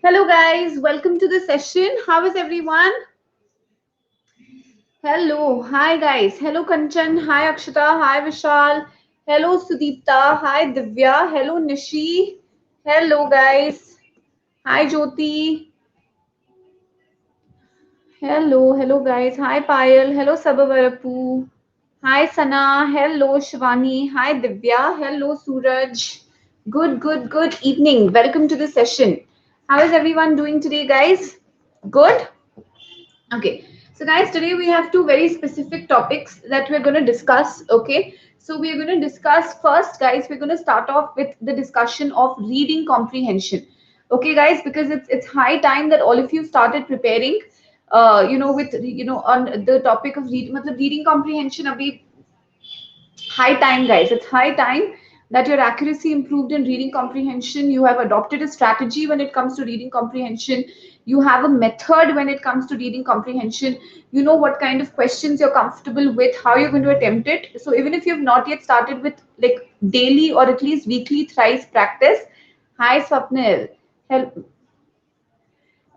Hello, guys. Welcome to the session. How is everyone? Hello. Hi, guys. Hello, Kanchan. Hi, Akshita. Hi, Vishal. Hello, Sudipta. Hi, Divya. Hello, Nishi. Hello, guys. Hi, Jyoti. Hello, guys. Hi, Payal. Hello, Sabavarapu. Hi, Sana. Hello, Shivani. Hi, Divya. Hello, Suraj. Good evening. Welcome to the session. How is everyone doing today, guys? Good? Okay, so guys, today we have two very specific topics that we're going to discuss. Okay, so we're going to discuss first, guys. We're going to start off with the discussion of reading comprehension. Okay, guys, because it's high time that all of you started preparing. With on the topic of reading comprehension. Abhi high time, guys. It's high time that your accuracy improved in reading comprehension. You have adopted a strategy when it comes to reading comprehension. You have a method when it comes to reading comprehension. You know what kind of questions you're comfortable with, how you're going to attempt it. So even if you've not yet started with like daily or at least weekly thrice practice, hi Swapnil. Help.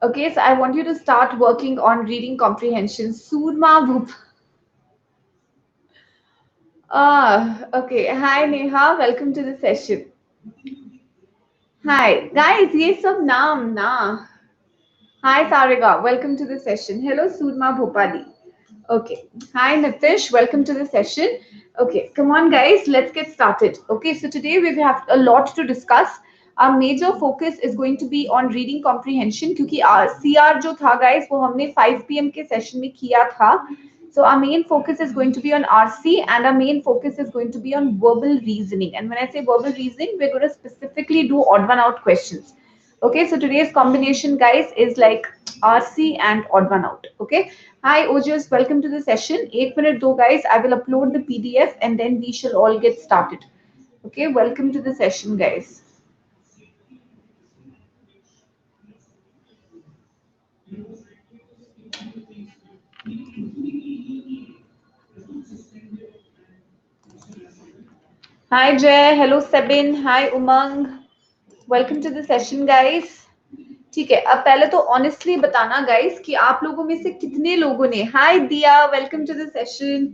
Okay, so I want you to start working on reading comprehension. Surma Bhup. Okay. Hi Neha, welcome to the session. Hi, guys, ये सब नाम ना. Hi, Sarika. Welcome to the session. Hello, Surma Bhopali. Okay. Hi, Nitish. Welcome to the session. Okay, come on, guys. Let's get started. Okay, so today we have a lot to discuss. Our major focus is going to be on reading comprehension क्योंकि CR जो था, guys, वो हमने 5 p.m. के session में किया था. So our main focus is going to be on RC and our main focus is going to be on verbal reasoning. And when I say verbal reasoning, we're going to specifically do odd one out questions. Okay, so today's combination, guys, is like RC and odd one out. Okay. Hi, Ojas. Welcome to the session. 8 minute though, guys. I will upload the PDF and then we shall all get started. Okay. Welcome to the session, guys. Hi, Jay. Hello, Sabin. Hi, Umang. Welcome to the session, guys. ठीक है, अब पहले तो honestly बताना guys कि आप लोगों में से कितने लोगों ने हाय दिया welcome to the session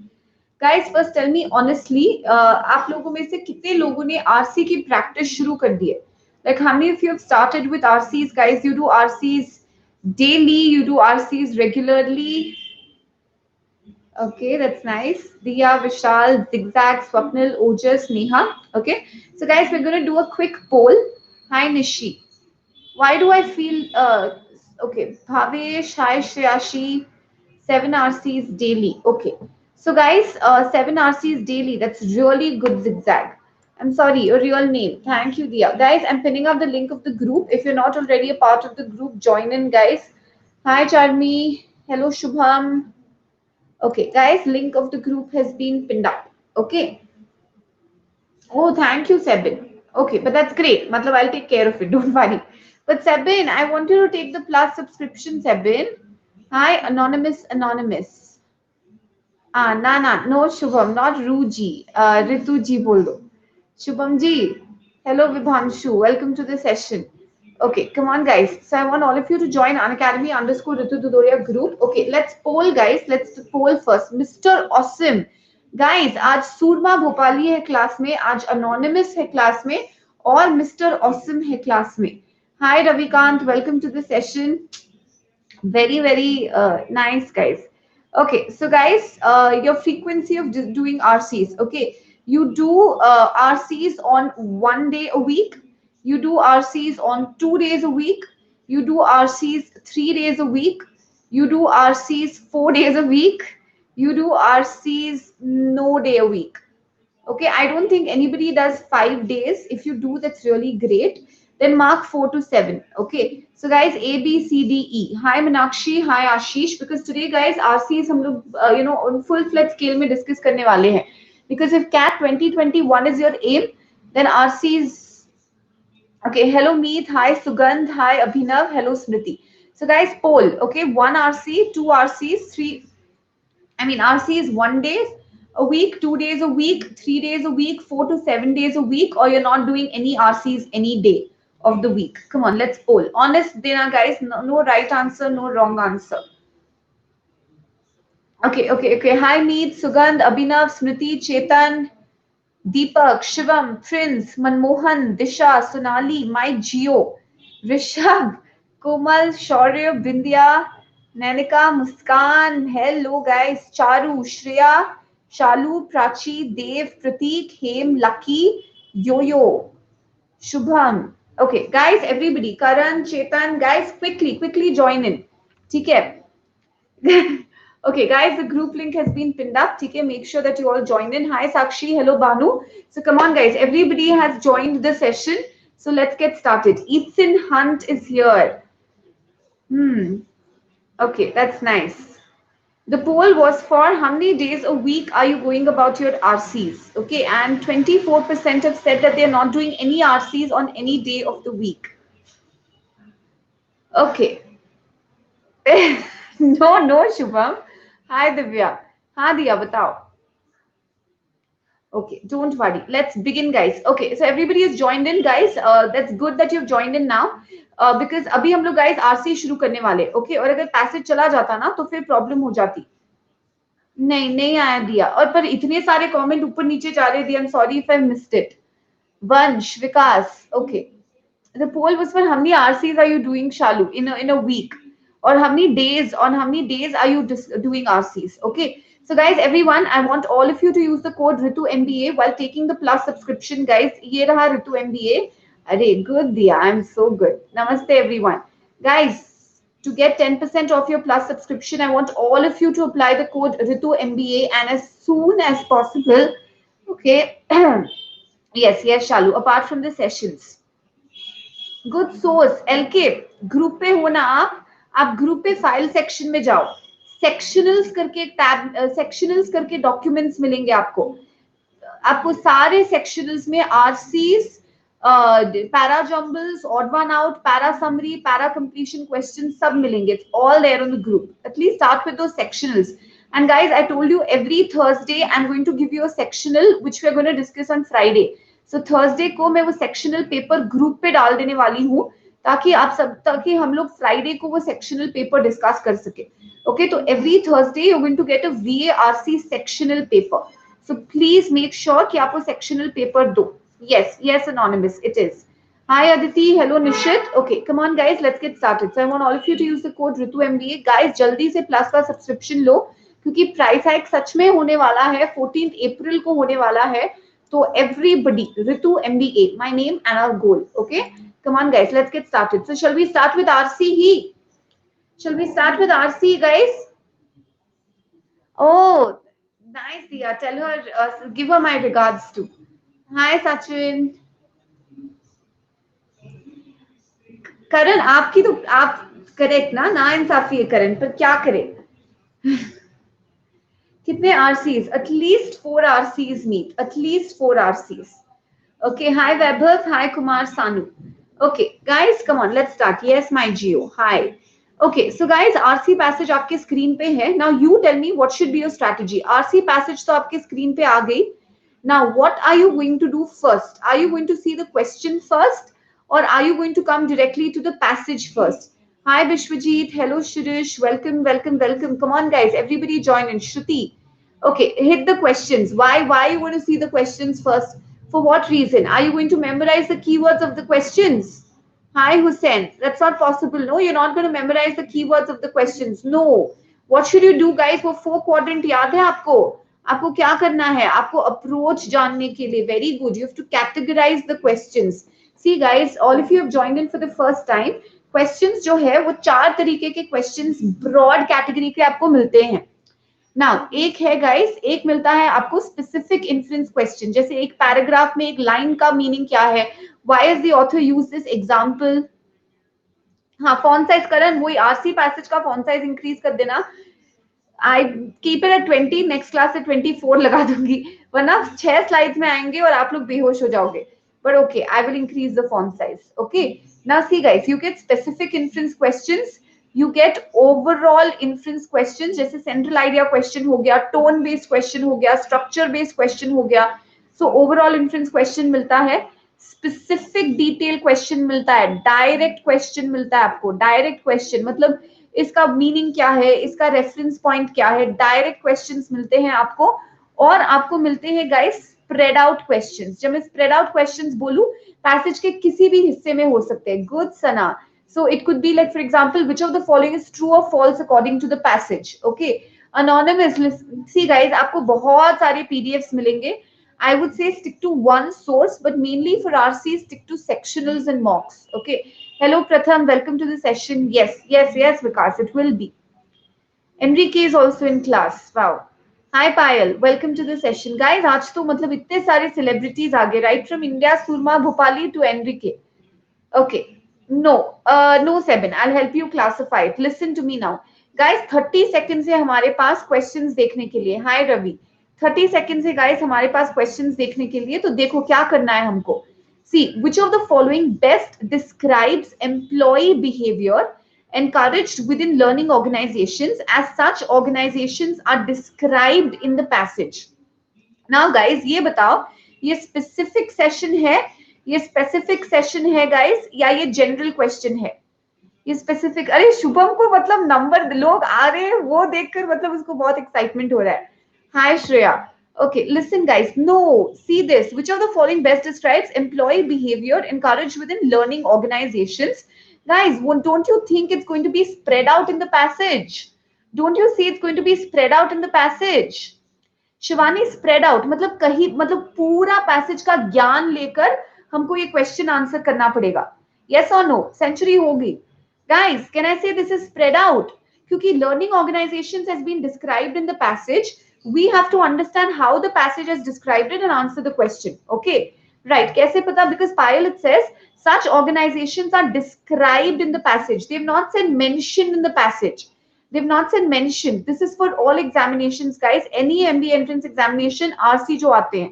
guys first tell me honestly आप लोगों में से कितने लोगों ने आरसी की प्रैक्टिस शुरू कर दी है like how many of you have started with RCs guys you do RCs daily you do RCs regularly okay that's nice Diya Vishal Zigzag Swapnil Ojas Neha okay so guys we're going to do a quick poll hi Nishi why do I feel okay Bhavesh hi Shreyashi 7 RCs daily okay so guys 7 RCs daily that's really good zigzag I'm sorry your real name thank you Dia guys I'm pinning up the link of the group if you're not already a part of the group join in guys hi Charmi hello Shubham okay guys link of the group has been pinned up okay oh, thank you, Sebin. Okay, but that's great. Matlab, I'll take care of it. Don't worry. But Sebin, I want you to take the plus subscription, Sebin. Hi, Anonymous, Anonymous. No, Shubham, not Ruji. Ritu ji bol do. Shubham ji. Hello, Vibhanshu. Welcome to the session. Okay, come on, guys. So I want all of you to join Unacademy _ Ritu Dudoria group. Okay, let's poll, guys. Let's poll first. Mr. Awesome. Guys, आज सूरमा भोपाली है class में आज anonymous है class में और mister awesome है class में hi Ravikant welcome to the session very nice guys okay so guys your frequency of doing RCs okay you do RCs on 1 day a week you do RCs on 2 days a week you do RCs 3 days a week you do RCs 4 days a week you do RCs no day a week okay I don't think anybody does 5 days if you do that's really great then mark 4 to 7 okay so guys ABCDE hi Minakshi hi Ashish because today guys RCs हम लोग on full fledged scale में discuss करने वाले हैं because if CAT 2021 is your aim then RCs okay hello Meet hi Sugandh hi Abhinav hello Smriti so guys poll okay 1 RC 2 RCs 3 I mean, RC is 1 day a week, 2 days a week, 3 days a week, 4 to 7 days a week, or you're not doing any RCs any day. of the week? Come on, let's poll. Honest dena, guys. No, no right answer, no wrong answer. Okay. Hi, Meet, Sugandh, Abhinav, Smriti, Chetan, Deepak, Shivam, Prince, Manmohan, Disha, Sonali, Mike Geo, Rishabh, Komal, Shaurya, Vindhya, Nanika, Muskan. Hello, guys. Charu, Shreya, Shalu, Prachi, Dev, Prateek, Hem, Lucky, Yo-Yo, Shubham. Okay, guys, everybody, Karan, Chetan, guys, quickly join in. Okay. Okay, guys, the group link has been pinned up. Okay, make sure that you all join in. Hi, Sakshi. Hello, Banu. So come on, guys. Everybody has joined the session. So let's get started. Ethan Hunt is here. Okay, that's nice. The poll was for how many days a week are you going about your RCs? Okay, and 24% have said that they're not doing any RCs on any day of the week. Okay. No, Shubham. Hi, Divya. हाँ दिया बताओ. Okay, don't worry. Let's begin, guys. Okay, so everybody is joined in, guys. That's good that you've joined in now. Because अभी हम लोग guys RC शुरू करने वाले. Okay, और अगर पैसेज चला जाता ना तो फिर प्रॉब्लम हो जाती. नहीं आया दिया. और पर इतने सारे कमेंट ऊपर नीचे जा रहे दिया. I'm sorry if I missed it. Vansh, Vikas. Okay. The poll was for how many RCs are you doing, Shalu, in a week, or how many days are you doing RCs? Okay, so guys, everyone, I want all of you to use the code Ritu MBA while taking the plus subscription, guys. Ye raha Ritu MBA. Arey, good diya. I'm so good. Namaste, everyone, guys. To get 10% off your plus subscription, I want all of you to apply the code Ritu MBA and as soon as possible. Okay. Yes, Shalu. Apart from the sessions. Good source LK group पे हो ना आप group पे file section में जाओ. सेक्शनल्स करके एक tab, सेक्शनल्स करके डॉक्यूमेंट्स मिलेंगे आपको सारे सेक्शनल्स में RCs, para jumbles, odd one out, para summary, para completion question सब मिलेंगे. It's all there on the group. At least start with those sectionals. And guys, I told you every Thursday I'm going to give you a sectional which we are going to discuss on Friday. So Thursday को मैं वो sectional paper group पे डाल देने वाली हूँ ताकि हम लोग Friday को वो sectional paper discuss कर सके. Okay, तो every Thursday you're going to get a VARC sectional paper. So please make sure कि आप वो sectional paper दो. Yes, anonymous, it is. Hi Aditi, hello Nishit. Okay, come on guys, let's get started. So I want all of you to use the code Ritu MBA. Guys, जल्दी से plus का subscription लो क्योंकि price hike सच में होने वाला है. 14 अप्रैल को होने वाला है. तो everybody, Ritu MBA, my name and our goal. Okay, come on guys, let's get started. So shall we start with RC? Shall we start with RC, guys? Oh, nice, Diya. Tell her, give her my regards too. Hi Sachin. करण आपकी तो आप correct ना इंसाफी है करण, पर क्या करें. कितने RCs? At least 4 RCs meet. At least 4 RCs. Okay. Hi Vaibhav. Hi Kumar Sanu. Okay, guys, come on. Let's start. Yes, my Geo. Hi. Okay, so guys, RC passage आपके screen पे है. Now you tell me what should be your strategy. RC passage तो आपके screen पे आ गई. Now what are you going to do first? Are you going to see the question first, or are you going to come directly to the passage first? Hi Vishwajit. Hello Shirish. Welcome. Come on guys, everybody join in. Shruti. Okay, hit the questions. Why you want to see the questions first? For what reason? Are you going to memorize the keywords of the questions? Hi Hussein. That's not possible. No, you're not going to memorize the keywords of the questions. No. What should you do, guys? वो 4 quadrant याद है आपको? आपको क्या करना है? आपको approach जानने के लिए. Very good. You have to categorize the questions. See guys, all of you have joined in for the first time. Questions जो है वो 4 तरीके के questions broad category के आपको मिलते हैं. Now, एक है guys, एक मिलता है आपको specific inference question. जैसे एक पैराग्राफ में एक लाइन का मीनिंग क्या है? Why has the author used this example? हाँ, font size करण, वही RC passage का font size increase कर देना. I keep it at 20, next class से 24 लगा दूंगी, वरना 6 slides में आएंगे और आप लोग बेहोश हो जाओगे. But okay, I will increase the font size. Okay. Now see guys, you get specific inference questions. You get overall inference questions, जैसे central idea question हो गया, tone based question हो गया, structure based question हो गया. So overall inference question मिलता है. Specific detail question मिलता है, डायरेक्ट क्वेश्चन मिलता है आपको, डायरेक्ट क्वेश्चन मतलब इसका मीनिंग क्या है, इसका रेफरेंस पॉइंट क्या है, डायरेक्ट क्वेश्चंस मिलते हैं आपको। और आपको मिलते हैं गाइस स्प्रेड आउट क्वेश्चंस। जब मैं स्प्रेड आउट क्वेश्चंस बोलूं, पैसेज के किसी भी हिस्से में हो सकते हैं। Good Sana, so it could be like for example which of the following is true or false according to the passage. Okay, anonymous, see guys, आपको बहुत सारे pdfs मिलेंगे। I would say stick to one source, but mainly for RC stick to sectionals and mocks. Okay, hello Pratham, welcome to the session. Yes Vikas, it will be. Enrique is also in class. Wow. Hi Payal, welcome to the session. Guys, आज तो मतलब इतने सारे celebrities आ गए, right from India, Surma Bhupali to Enrique. Okay. No, Sebin. I'll help you classify it. Listen to me now. Guys, 30 seconds है हमारे पास questions देखने के लिए. Hi Ravi. 30 seconds है guys हमारे पास questions देखने के लिए. तो देखो क्या करना है हमको. See, which of the following best describes employee behavior encouraged within learning organizations, as such organizations are described in the passage. Now guys, ये बताओ, ये specific session है, ये स्पेसिफिक सेशन है गाइस, या ये जनरल क्वेश्चन है? ये स्पेसिफिक, अरे शुभम को मतलब नंबर लोग आ रहे हैं वो देखकर मतलब उसको बहुत एक्साइटमेंट हो रहा है। हाय Shreya. Okay, listen guys, no, see this, which of the following best describes employee behavior encouraged within learning organizations? Guys, don't you think it's going to be spread out in the passage? Don't you see it's going to be spread out in the passage? Shivani, spread out मतलब कहीं, मतलब पूरा passage का ज्ञान लेकर हमको ये question answer करना पड़ेगा। यस और नो? सेंचुरी होगी guys, can I say this is spread out? क्योंकि learning organisations has been described in the passage, we have to understand how the passage has described it and answer the question. Okay, right, kaise pata? Because Payal, it says such organizations are described in the passage, they've not said mentioned in the passage. They've not said mentioned. This is for all examinations guys, any MBA entrance examination, RC जो आते हैं.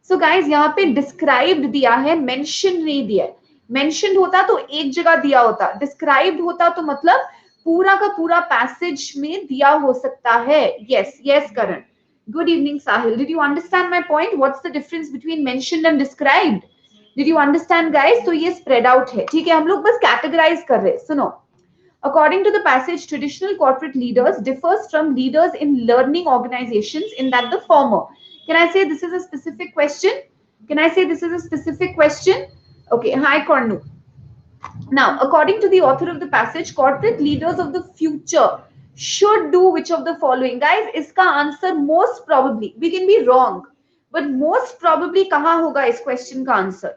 So guys, यहाँ पे described दिया है, mentioned नहीं दिया है. Mentioned होता तो एक जगह दिया होता, described होता तो मतलब पूरा का पूरा पैसेज में दिया हो सकता है. Yes Karan. Good evening Sahil. Did you understand my point? What's the difference between mentioned and described? Did you understand guys? तो ये spread out है, ठीक है? हम लोग बस categorize कर रहे हैं. सुनो, according to the passage, traditional corporate leaders differs from leaders in learning organizations in that the former. Can I say this is a specific question? Can I say this is a specific question? Okay, hi Kornu. Now, according to the author of the passage, corporate leaders of the future should do which of the following? Guys, iska answer most probably, we can be wrong, but most probably kahan hoga is question ka answer?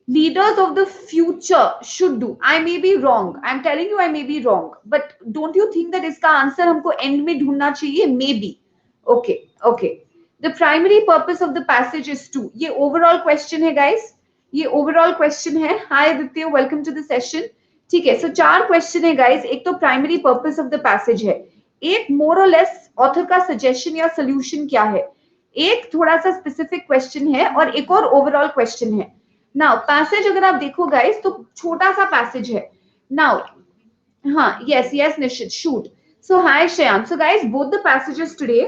Leaders of the future should do. I may be wrong. I'm telling you I may be wrong. But don't you think that iska answer humko end mein dhoondna chahiye? Maybe. Okay. The primary purpose of the passage is to. Ye overall question hai guys. Ye overall question hai. Hi Aditya, welcome to the session. ठीक है, so 4 question है guys. एक तो primary purpose of the passage है, एक more or less author का suggestion या solution क्या है, एक थोड़ा सा specific question है और एक और overall question है. नाउ पैसेज अगर आप देखो गाइस तो छोटा सा पैसेज है. नाउ हाँ, yes Nishchit, shoot. So hi Shreyansh. So guys, both the passages today,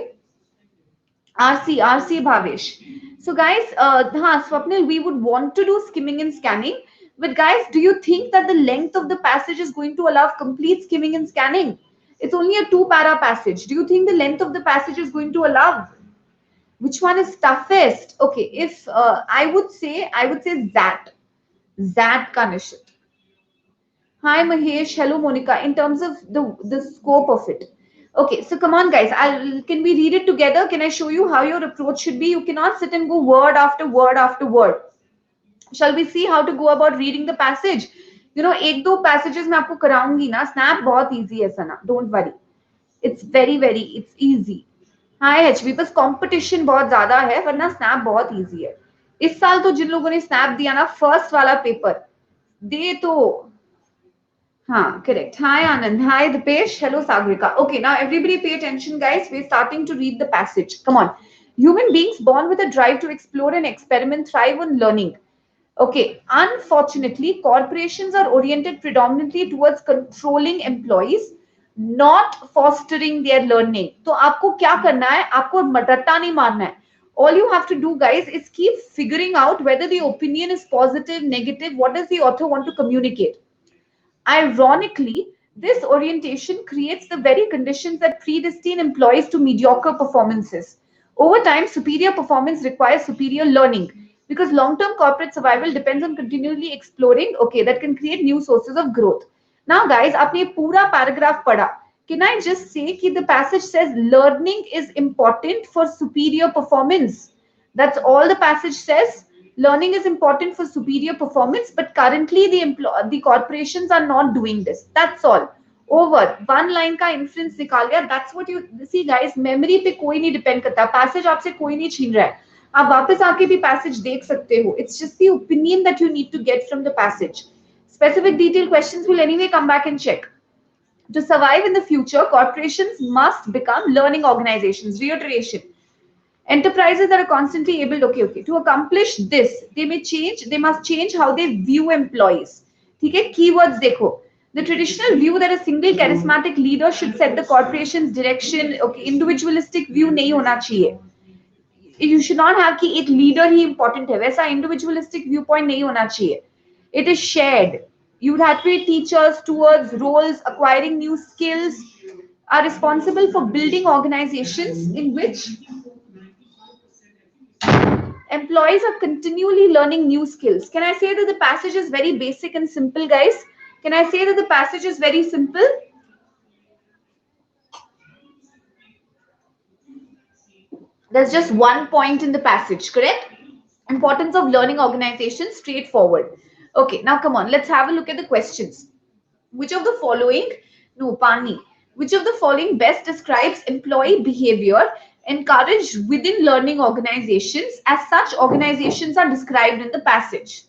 RC Bhavesh. So guys, हाँ Swapnil, we would want to do skimming and scanning, but guys, do you think that the length of the passage is going to allow complete skimming and scanning? It's only a 2 para passage. Do you think the length of the passage is going to allow? Which one is toughest? Okay, if I would say Zat Kanishit. Hi Mahesh, hello Monica. In terms of the scope of it, okay. So come on guys, can we read it together? Can I show you how your approach should be? You cannot sit and go word after word after word. Shall we see how to go about reading the passage? You know, एक दो passages मैं आपको कराऊंगी ना. Snap बहुत easy है सना. Don't worry. It's it's easy. Hi HB, बस competition बहुत ज्यादा है, वरना स्नैप बहुत इजी है. इस साल तो जिन लोगों ने स्नैप दिया ना फर्स्ट वाला पेपर दे तो हाँ correct. Hi Anand, hi Dipesh, hello Sagarika. Okay, now everybody pay attention guys, we are starting to read the passage. Come on. Human beings born with a drive to explore and experiment thrive on learning. Okay, unfortunately, corporations are oriented predominantly towards controlling employees, not fostering their learning. तो आपको क्या करना है? आपको रट्टा नहीं मारना है. All you have to do, guys, is keep figuring out whether the opinion is positive, negative, what does the author want to communicate. Ironically, this orientation creates the very conditions that predestine employees to mediocre performances. Over time, superior performance requires superior learning because long-term corporate survival depends on continually exploring, okay, that can create new sources of growth. Now, guys, आपने ये पूरा paragraph पढ़ा. Can I just say that the passage says learning is important for superior performance? That's all the passage says. Learning is important for superior performance, but currently the corporations are not doing this. That's all. Over. One line का inference निकाल गया. That's what you see, guys. Memory पे कोई नहीं depend करता. Passage आपसे कोई नहीं छीन रहा है. आप वापस आके भी passage देख सकते हो. It's just the opinion that you need to get from the passage. Specific detailed questions will anyway come back and check. To survive in the future, corporations must become learning organizations. Reiteration. Enterprises that are constantly able, to accomplish this, they must change how they view employees. Okay, keywords dekho. The traditional view that a single charismatic leader should set the corporation's direction, okay, individualistic view nahi hona chahiye. You should not have कि एक leader ही important है, वैसा individualistic viewpoint नहीं होना चाहिए. It is shared. You would have to be teachers, stewards, roles, acquiring new skills, are responsible for building organizations in which employees are continually learning new skills. Can I say that the passage is very basic and simple, guys? Can I say that the passage is very simple? There's just one point in the passage, correct? Importance of learning organizations, straightforward. Okay, now come on, let's have a look at the questions. Which of the following, no, Pani, which of the following best describes employee behavior encouraged within learning organizations as such organizations are described in the passage?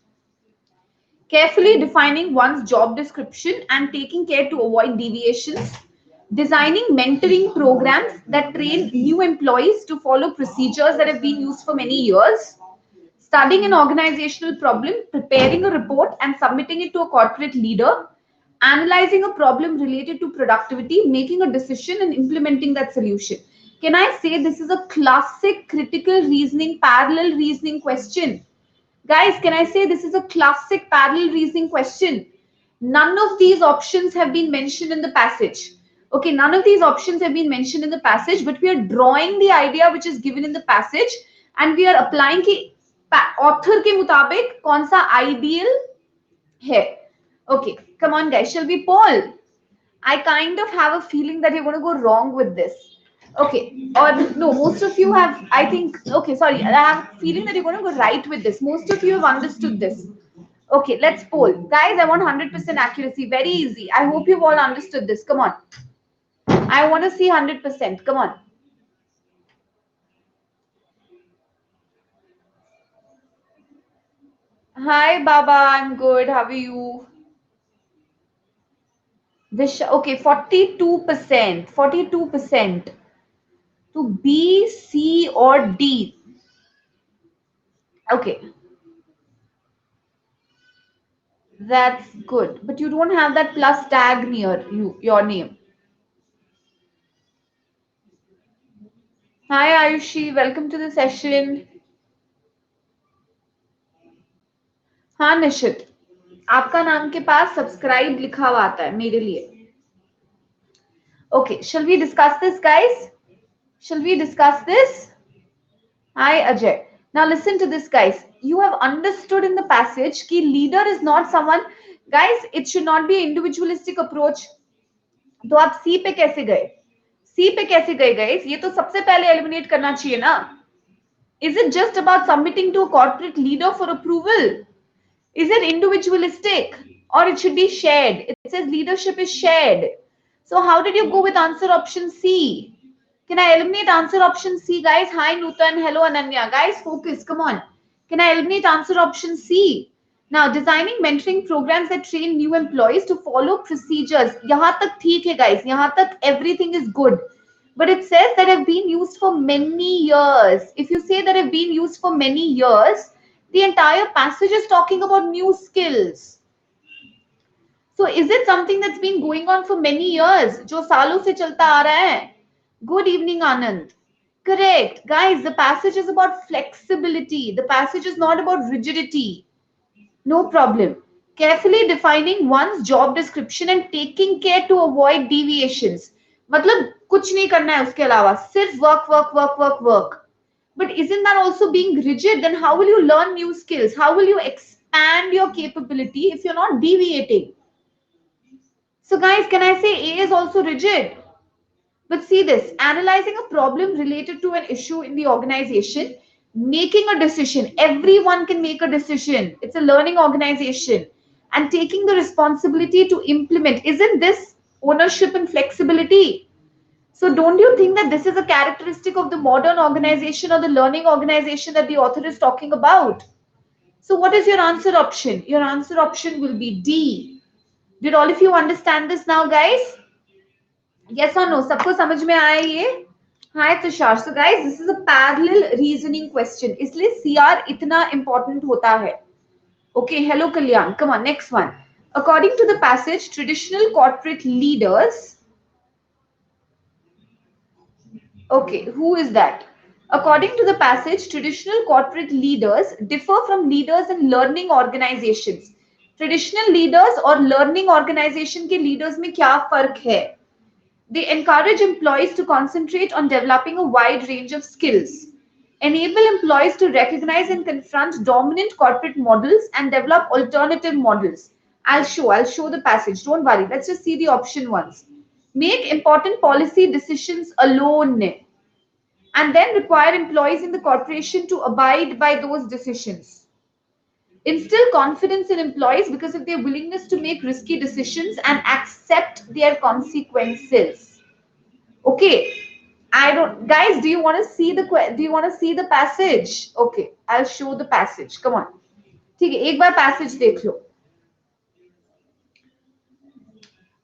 Carefully defining one's job description and taking care to avoid deviations, designing mentoring programs that train new employees to follow procedures that have been used for many years, studying an organizational problem, preparing a report and submitting it to a corporate leader, analyzing a problem related to productivity, making a decision and implementing that solution. Can I say this is a classic critical reasoning, parallel reasoning question? Guys, can I say this is a classic parallel reasoning question? None of these options have been mentioned in the passage. Okay, none of these options have been mentioned in the passage, but we are drawing the idea which is given in the passage and we are applying ki author के मुताबिक कौन सा ideal है. Okay, come on guys, shall we poll? I kind of have a feeling that you're going to go wrong with this. Okay, or no, most of you have, I think, okay, sorry, I have a feeling that you're going to go right with this. Most of you have understood this. Okay, let's poll. Guys, I want 100% accuracy. Very easy. I hope you've all understood this. Come on. I want to see 100%. Come on. Hi, Baba. I'm good. How are you? Okay, 42%. 42%. To B, C, or D. Okay. That's good. But you don't have that plus tag near your name. Hi, Ayushi. Welcome to the session. हाँ निशित, आपका नाम के पास subscribe लिखा हुआ आता है मेरे लिए. Okay, shall we discuss this, guys? Shall we discuss this? Hi, Ajay. Now listen to this, guys. You have understood in the passage that leader is not someone, guys, it should not be an individualistic approach. तो आप C पे कैसे गए? C पे कैसे गए, guys? ये तो सबसे पहले eliminate करना चाहिए ना? Is it just about submitting to a corporate leader for approval? Is it individualistic or it should be shared? It says leadership is shared. So how did you go with answer option C? Can I eliminate answer option C, guys? Hi, Nutan. Hello, Ananya. Guys, focus. Come on. Can I eliminate answer option C? Now, designing mentoring programs that train new employees to follow procedures. यहाँ तक ठीक है, guys. यहाँ तक everything is good. But it says that have been used for many years. If you say that have been used for many years, the entire passage is talking about new skills. So is it something that's been going on for many years? जो सालों से चलता आ रहा है? Good evening, Anand. Correct. Guys, the passage is about flexibility. The passage is not about rigidity. No problem. Carefully defining one's job description and taking care to avoid deviations. मतलब कुछ नहीं करना है उसके अलावा, सिर्फ work, work, work, work, work. But isn't that also being rigid? Then how will you learn new skills? How will you expand your capability if you're not deviating? So guys, can I say A is also rigid? But see this, analyzing a problem related to an issue in the organization, making a decision. Everyone can make a decision. It's a learning organization. And taking the responsibility to implement. Isn't this ownership and flexibility? So don't you think that this is a characteristic of the modern organization or the learning organization that the author is talking about? So what is your answer option? Your answer option will be D. Did all of you understand this now, guys? Yes or no? सबको समझ में आया ये? Hi Tushar. So guys, this is a parallel reasoning question. इसलिए CR इतना important होता है. Okay, hello Kalyan. Come on, next one. According to the passage, traditional corporate leaders. Okay, who is that? According to the passage, traditional corporate leaders differ from leaders in learning organizations. Traditional leaders और learning organization के leaders में क्या फर्क है? They encourage employees to concentrate on developing a wide range of skills, enable employees to recognize and confront dominant corporate models and develop alternative models. I'll show the passage. Don't worry. Let's just see the option once. Make important policy decisions alone and then require employees in the corporation to abide by those decisions. Instill confidence in employees because of their willingness to make risky decisions and accept their consequences. Okay, I don't, guys, do you want to see the passage? Okay, I'll show the passage. Come on. ठीक है, एक बार passage देख लो.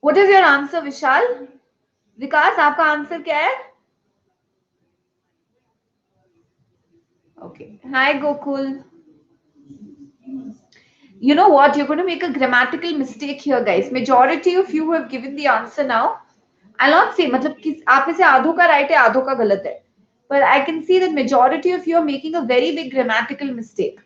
What is your answer, Vishal? विकास, आपका answer क्या है? Okay. Hi, Gokul. You know what? You're going to make a grammatical mistake here, guys. Majority of you who have given the answer now, I'll not say, मतलब किस आप में से आधों का right है, आधों का गलत है. But I can see that majority of you are making a very big grammatical mistake.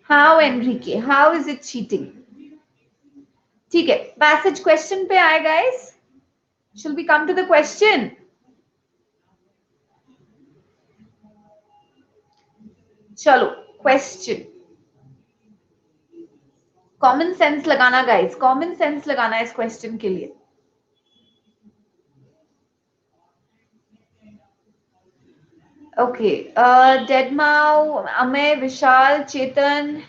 How, Enrique? How is it cheating? ठीक है, passage question पे आए, guys. Shall we come to the question? चलो, question. Common sense लगाना, guys. Common sense लगाना इस question के लिए. Okay, Deadmau, Amay, Vishal, Chetan.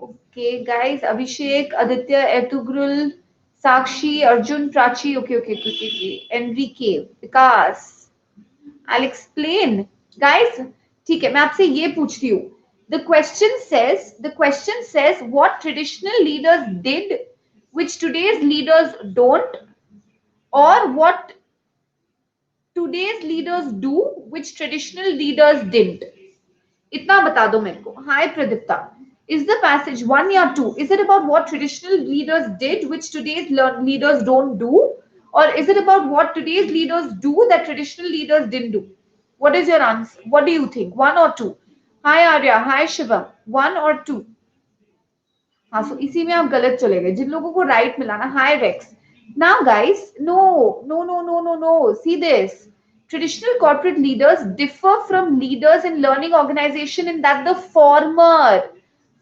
Okay, guys, Abhishek, Aditya, Ertugrul, Sakshi, Arjun, Prachi. Okay. Enrique, Vikas. I'll explain. Guys, ठीक है, मैं आपसे ये पूछती हूँ. The question says what traditional leaders did which today's leaders don't, or what today's leaders do which traditional leaders didn't. इतना बता दो मेरे को. Hi Pradipta. Is the passage 1 or 2? Is it about what traditional leaders did which today's leaders don't do? Or is it about what today's leaders do that traditional leaders didn't do? What is your answer? What do you think? 1 or 2? Hi Arya. Hi Shivam. 1 or 2? हाँ, so इसी में आप गलत चले गए. जिन लोगों को right मिला ना, hi Rex. Now guys, no. See this. Traditional corporate leaders differ from leaders in learning organization in that the former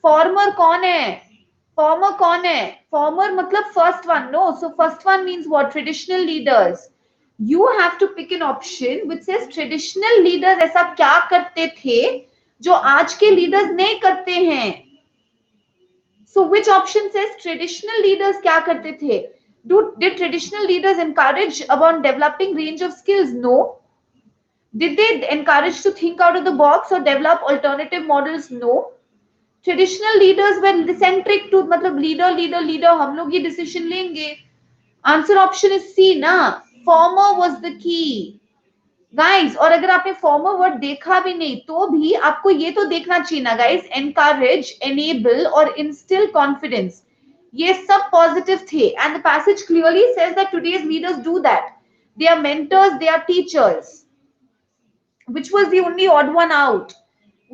कौन है? Former मतलब first one. No, so first one means what? Traditional leaders. You have to pick an option which says traditional leaders ऐसा क्या करते थे जो आज के leaders नहीं करते हैं. So which option says traditional leaders क्या करते थे? Did traditional leaders encourage about developing range of skills? No. Did they encourage to think out of the box or develop alternative models? No. Traditional leaders were centric to मतलब leader हम लोग ये decision लेंगे. Answer option is C ना. Former was the key. Guys, और अगर आपने former word देखा भी नहीं तो भी आपको ये तो देखना चाहिए ना guys. Encourage, enable और instill confidence. ये सब पॉजिटिव थे and the passage clearly says that today's leaders do that. They are mentors, they are teachers. Which was the only odd one out?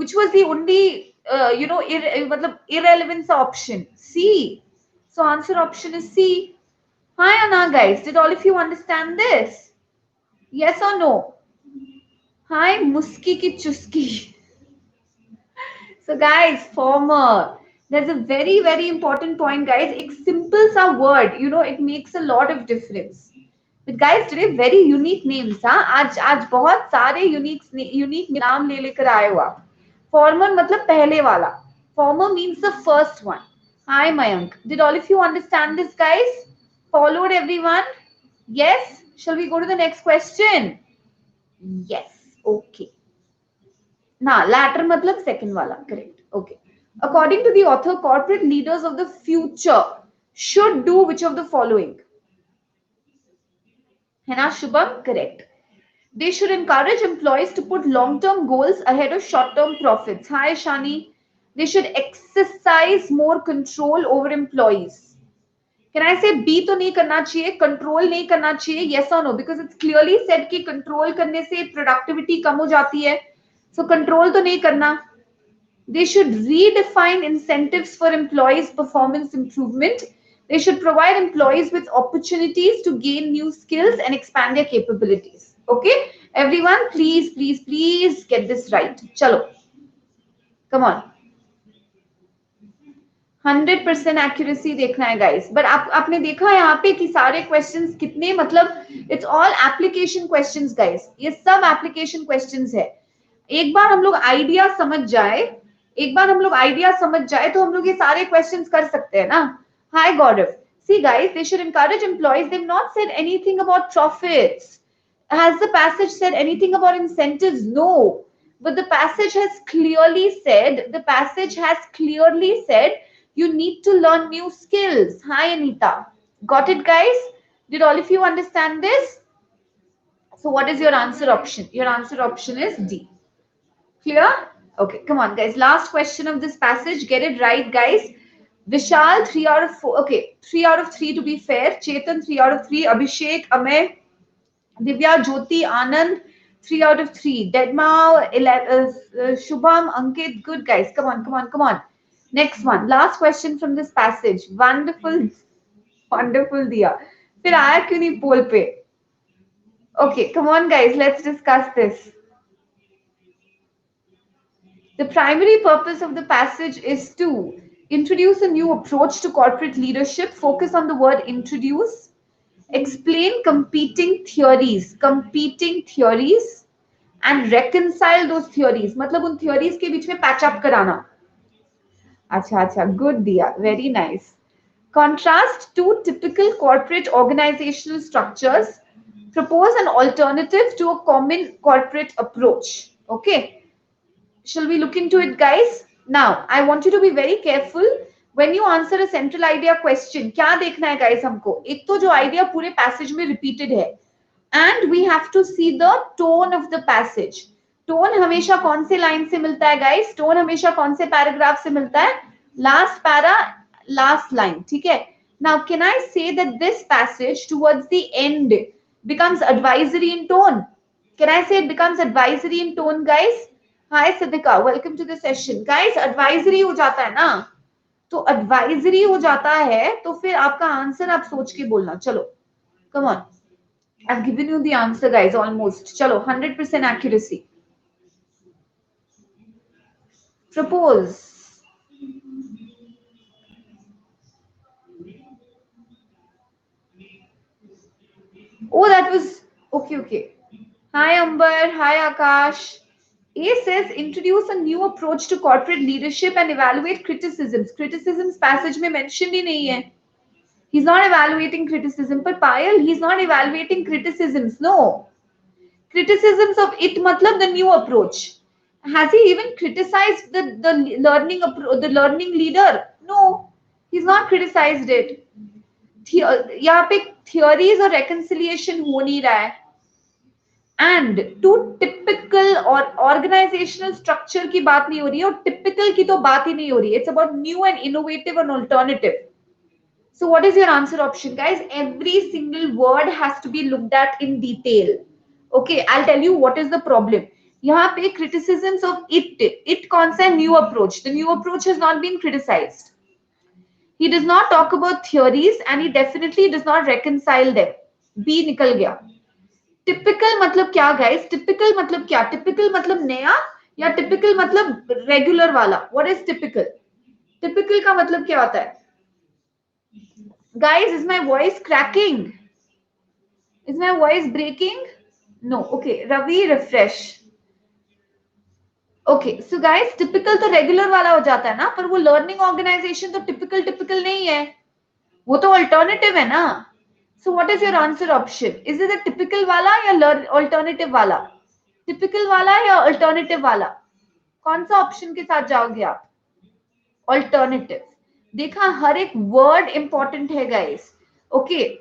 Which was the only matlab irrelevance option? C. So answer option is C. Hi Anna guys, did all of you understand this? Yes or no? Hi Muski ki chuski. So guys, former. There's a very very important point guys. एक simple सा word, it makes a lot of difference. But guys, today very unique names. हाँ, आज बहुत सारे unique नाम ले लेकर आए हो आप. Former मतलब पहले वाला. Former means the first one. Hi Mayank. Did all of you understand this guys? Followed everyone? Yes? Shall we go to the next question? Yes. Okay. Now, latter matlab second wala. Correct. Okay. According to the author, corporate leaders of the future should do which of the following? है ना Shubham? Correct. They should encourage employees to put long-term goals ahead of short-term profits. Hi Shani. They should exercise more control over employees. Can I say B तो नहीं करना चाहिए, control नहीं करना चाहिए, yes or no? Because it's clearly said कि control करने से productivity कम हो जाती है. So control तो नहीं करना. They should redefine incentives for employees' performance improvement. They should provide employees with opportunities to gain new skills and expand their capabilities. Okay, everyone, please get this right. Chalo, come on. 100% accuracy देखना है guys. But आपने देखा यहाँ पे कि सारे questions कितने मतलब it's all application questions guys. ये सब application questions है. एक बार हम लोग आइडिया समझ जाए तो हम लोग ये सारे क्वेश्चंस कर सकते हैं ना. हाय गौरव. See guys, they should encourage employees. They've not said anything about profits. Has the passage said anything about incentives? No. But the passage has clearly said you need to learn new skills. Hi Anita. Got it guys? Did all of you understand this? So what is your answer option? Your answer option is D. Clear? Okay, come on, guys. Last question of this passage. Get it right, guys. Vishal, 3 out of 4. Okay, 3 out of 3 to be fair. Chetan, 3 out of 3. Abhishek, Amay, Divya, Jyoti, Anand, 3 out of 3. Dedmao, Shubham, Ankit. Good, guys. Come on. Next one. Last question from this passage. Wonderful, Diya. फिर आया क्यों नहीं पोल पे? Okay, come on, guys. Let's discuss this. The primary purpose of the passage is to introduce a new approach to corporate leadership, focus on the word introduce, explain competing theories and reconcile those theories. मतलब उन theories के बीच में patch up कराना. अच्छा, good Diya, very nice. Contrast two typical corporate organizational structures, propose an alternative to a common corporate approach. Okay. Shall we look into it, guys? Now, I want you to be very careful when you answer a central idea question. क्या देखना है, guys? हमको एक तो जो idea पूरे passage में repeated है, and we have to see the tone of the passage. Tone हमेशा कौन से line से मिलता है, guys? Tone हमेशा कौन से paragraph से मिलता है? Last para, last line. ठीक है? Now, can I say that this passage towards the end becomes advisory in tone? Can I say it becomes advisory in tone, guys? Hi Siddhika, welcome to the session. Guys, advisory हो जाता है ना, तो advisory हो जाता है तो फिर आपका आंसर आप सोच के बोलना. चलो, come on. I've given you the answer, guys, almost. चलो, 100% accuracy. Propose. Oh, that was okay. Hi Amber, hi Akash. A says introduce a new approach to corporate leadership and evaluate criticisms. Criticisms passage में mentioned ही नहीं है. He's not evaluating criticism. But Payal, he's not evaluating criticisms. No. Criticisms of it matlab the new approach. Has he even criticized the learning leader? No. He's not criticized it. यहाँ पे theories और reconciliation हो नहीं रहा है. And to typical or organizational structure की बात नहीं हो रही है और typical की तो बात ही नहीं हो रही है. It's about new and innovative and alternative. So what is your answer option, guys? Every single word has to be looked at in detail. Okay, I'll tell you what is the problem. यहाँ पे criticisms of it कौन सा new approach? The new approach has not been criticized. He does not talk about theories and he definitely does not reconcile them. B निकल गया. Typical मतलब क्या, guys? Typical मतलब क्या? Typical मतलब नया या typical मतलब regular वाला? What is typical? Typical का मतलब क्या होता है? Guys, is my voice cracking? Is my voice breaking? No. Okay. Ravi, refresh. Okay. So guys, typical तो regular वाला हो जाता है ना, पर वो learning organization तो typical नहीं है. वो तो alternative है ना. So what is your answer option? Is it a typical वाला या alternative वाला? Typical वाला या alternative वाला? कौन सा option के साथ जाओगे आप? Alternative. देखा, हर एक word important है guys. Okay.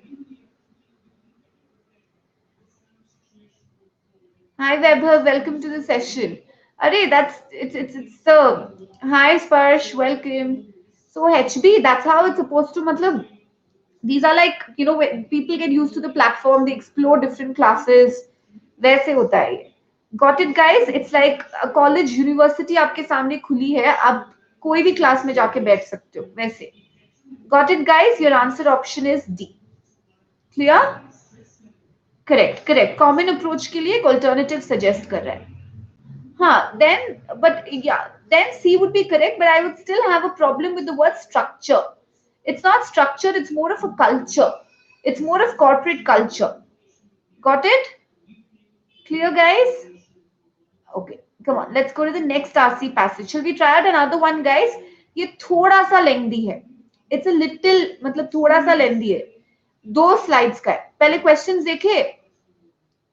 Hi Vaibhav, welcome to the session. Arey, it's hi Sparsh, welcome. So HB, that's how it's supposed to. Matlab, these are like, you know, when people get used to the platform, they explore different classes. वैसे होता है ये. Got it, guys? It's like a college, university आपके सामने खुली है. आप कोई भी क्लास में जाके बैठ सकते हो. वैसे. Got it, guys? Your answer option is D. Clear? Correct. Common approach के लिए एक alternative suggest कर रहा है. Then C would be correct, but I would still have a problem with the word structure. It's not structure, it's more of a culture. It's more of corporate culture. Got it? Clear, guys? Okay, come on. Let's go to the next RC passage. Shall we try out another one, guys? ये थोड़ा सा lengthy है. It's a little, मतलब थोड़ा सा lengthy है. 2 slides का है. पहले questions देखे?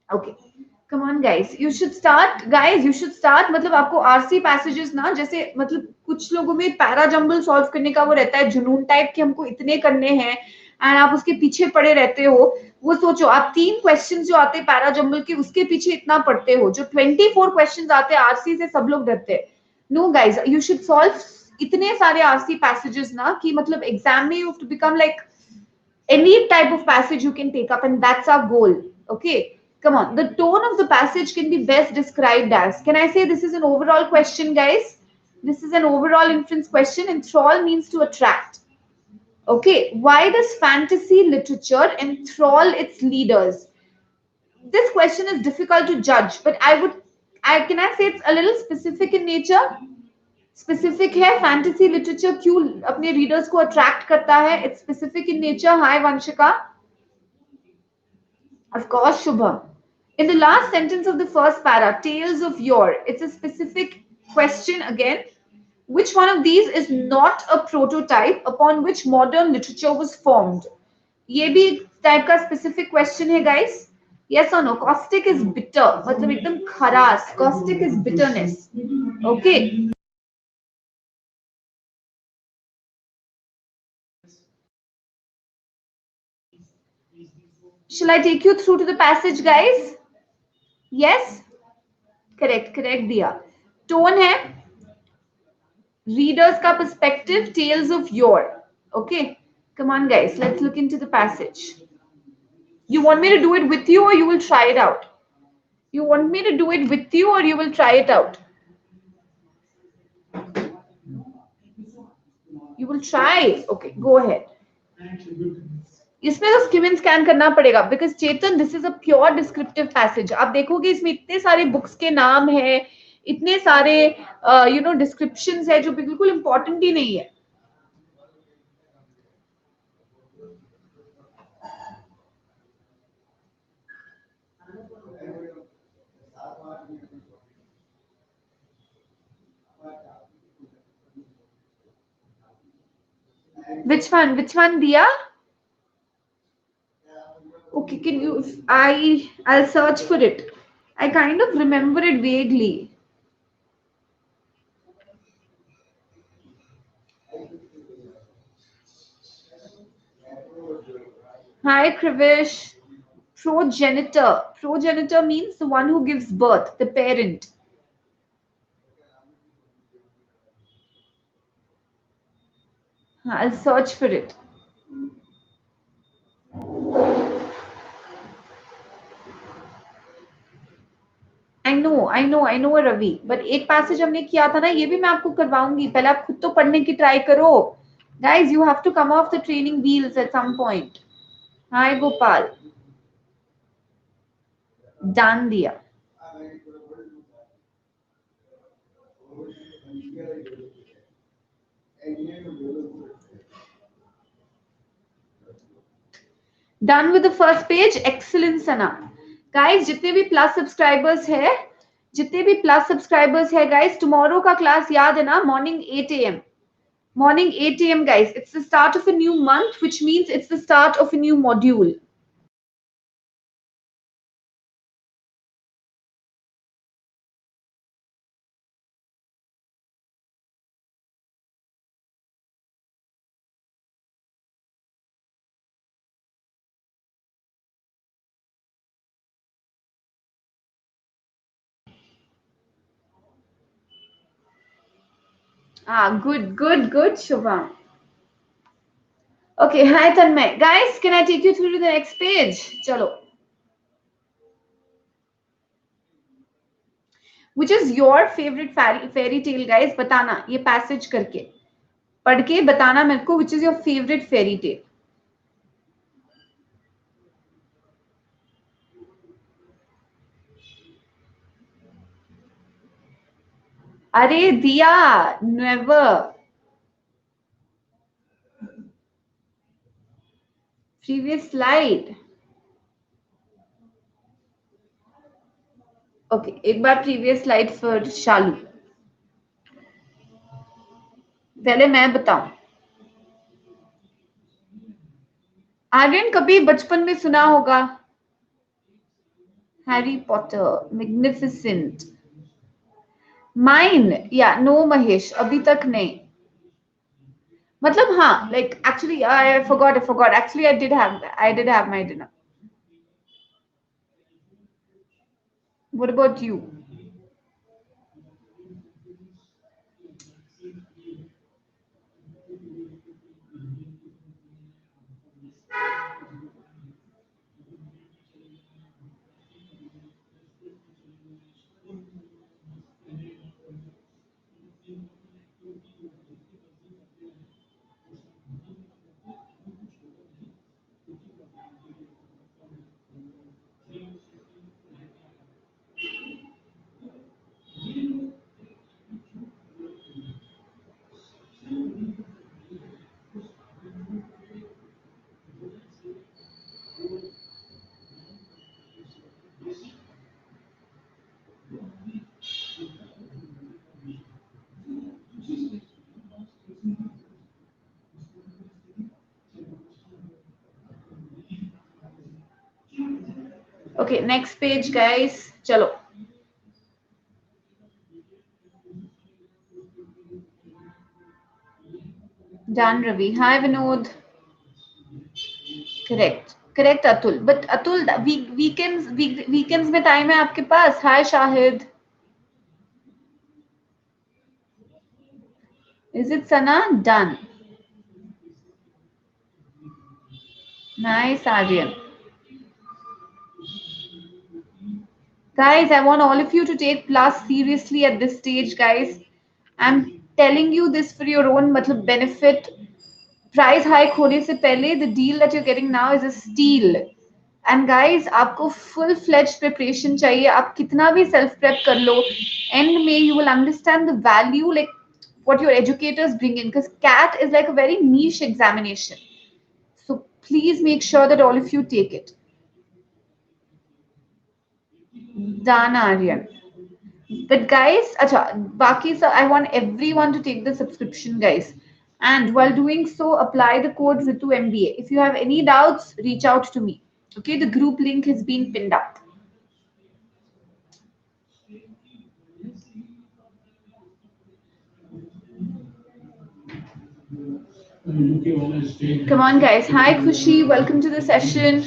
Okay. Come on guys, you should start मतलब आपको आरसी पैसेजेस ना, जैसे मतलब कुछ लोगों में पैरा जंबल सॉल्व करने का वो रहता है जुनून टाइप कि हमको इतने करने हैं एंड आप उसके पीछे पड़े रहते हो. वो सोचो आप 3 क्वेश्चंस जो आते हैं पैरा जंबल के उसके पीछे इतना पढ़ते हो, जो 24 क्वेश्चंस आते हैं आरसी से सब लोग डरते हैं. No guys, you should solve इतने सारे आरसी पैसेजेस ना कि मतलब एग्जाम में you have to become like any type of passage you can take up, and that's our goal. Okay, come on. The tone of the passage can be best described as, can I say this is an overall question, guys? This is an overall inference question. Enthrall means to attract. Okay, why does fantasy literature enthrall its leaders? This question is difficult to judge, but I can I say it's a little specific in nature. Specific है. Fantasy literature क्यों अपने readers को attract करता है? It's specific in nature. Hi Vanshika. Of course, Shubham. In the last sentence of the first para, tales of yore, it's a specific question again. Which one of these is not a prototype upon which modern literature was formed? ये भी type का specific question है guys. Yes or no? Caustic is bitter. मतलब एकदम खरास. Caustic is bitterness. Okay. Shall I take you through to the passage, guys? Yes? Correct दिया. Tone है readers का perspective, tales of yore. Okay, come on guys, let's look into the passage. You want me to do it with you or you will try it out? You want me to do it with you or you will try it out? You will try. Okay, go ahead. इसमें तो scheme and scan करना पड़ेगा because Chetan this is a pure descriptive passage. आप देखोगे इसमें इतने सारे books के नाम है, इतने सारे यू नो डिस्क्रिप्शंस है जो बिल्कुल इंपॉर्टेंट ही नहीं है. Which one दिया? Okay, can you? I'll search for it. I kind of remember it vaguely. Hi, Krivish. Progenitor. Progenitor means the one who gives birth, the parent. I'll search for it. I know Ravi, but एक passage हमने किया था ना, ये भी मैं आपको करवाऊंगी, पहले आप खुद तो पढ़ने की ट्राई करो guys, you have to come off the training wheels at some point. Hi Gopal, डाल दिया। Done with the first page, excellent Sana. Guys जितने भी प्लस सब्सक्राइबर्स है, जितने भी प्लस सब्सक्राइबर्स है गाइस, टुमारो का क्लास याद है ना, morning 8 a.m. Morning 8 a.m. guys. It's the start of a new month, which means it's the start of a new module. Ah, good, Shubham. Okay, hi Tanmay. Guys, can I take you through to the next page? Chalo. Which is your favorite fairy tale, guys? बताना ये passage करके, पढ़ के बताना मेरे को, which is your favorite fairy tale? अरे दिया, never. Previous slide. Okay, एक बार previous slide for शालू, पहले मैं बताऊं। आर्यन कभी बचपन में सुना होगा हैरी पॉटर, मैग्निफिसेंट। माइन या नो महेश, अभी तक नहीं। मतलब हाँ, like actually I forgot. Actually I did have my dinner. What about you? Okay, next page guys. चलो। Dan Ravi. Hi Vinod. Correct Atul. But Atul, weekends में time है आपके पास? Hi Shahid. Is it Sana? Done. Nice Aryan. Guys, I want all of you to take plus seriously at this stage, guys. I'm telling you this for your own मतलब benefit. Price hike होने से पहले the deal that you getting now is a steel. And guys आपको full fledge preparation चाहिए, आप कितना भी self prep कर लो, एंड में you will understand the value like what your educators bring in, because CAT is like a very niche examination, so please make sure that all of you take it. Dan Aryan. But guys, acha, baki sir, I want everyone to take the subscription, guys. And while doing so, apply the code Ritu MBA. If you have any doubts, reach out to me. Okay, the group link has been pinned up. Come on, guys. Hi, Khushi. Welcome to the session.